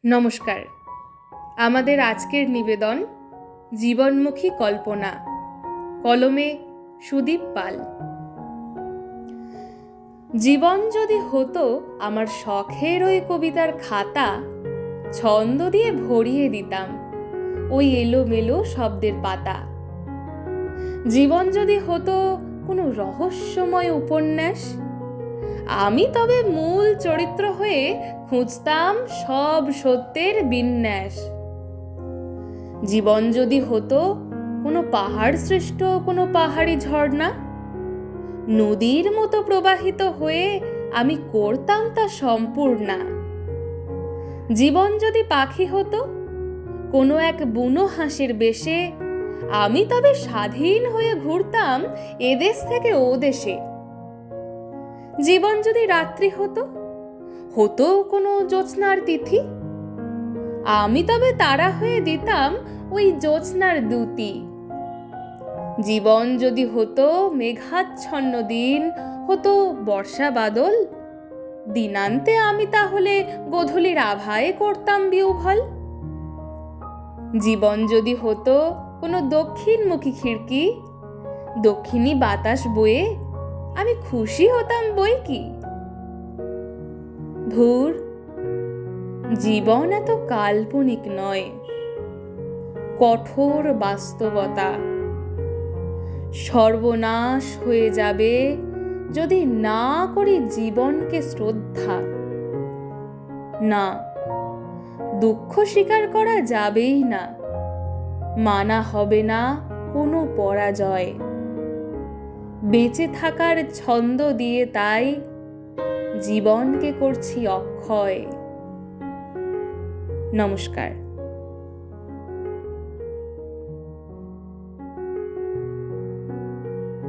নমস্কার। আমাদের আজকের নিবেদন জীবনমুখী কল্পনা, কলমে সুদীপ পাল। জীবন যদি হতো আমার শখের ওই কবিতার খাতা, ছন্দ দিয়ে ভরিয়ে দিতাম ওই এলোমেলো শব্দের পাতা। জীবন যদি হতো কোনো রহস্যময় উপন্যাস, আমি তবে মূল চরিত্র হয়ে খুঁজতাম সব সত্যের বিন্যাস। জীবন যদি হতো কোনো পাহাড় সৃষ্ট কোনো পাহাড়ি ঝর্ণা, নদীর মতো প্রবাহিত হয়ে আমি করতাম তা সম্পূর্ণা। জীবন যদি পাখি হতো কোনো এক বুনো হাঁসের বেশে, আমি তবে স্বাধীন হয়ে ঘুরতাম এদেশ থেকে ও দেশে। জীবন যদি রাত্রি হতো হতো কোনো জ্যোৎস্নার তিথি, আমি তবে তারা হয়ে দিতাম ওই জ্যোৎস্নার দ্যুতি। জীবন যদি হতো মেঘাচ্ছন্ন দিন, হতো বর্ষা বাদল, দিনান্তে আমি তাহলে গোধূলির আভায় করতাম বিউভল। জীবন যদি হতো কোনো দক্ষিণমুখী খিড়কি, দক্ষিণী বাতাস বয়ে আমি খুশি হতাম বই কি। ধুর, জীবন এত কাল্পনিক নয়, কঠোর বাস্তবতা। সর্বনাশ হয়ে যাবে যদি না করি জীবনকে শ্রদ্ধা। না, দুঃখ স্বীকার করা যাবেই না, মানা হবে না কোনো পরাজয়। বেঁচে থাকার ছন্দ দিয়ে তাই জীবনকে করছি অক্ষয়। নমস্কার।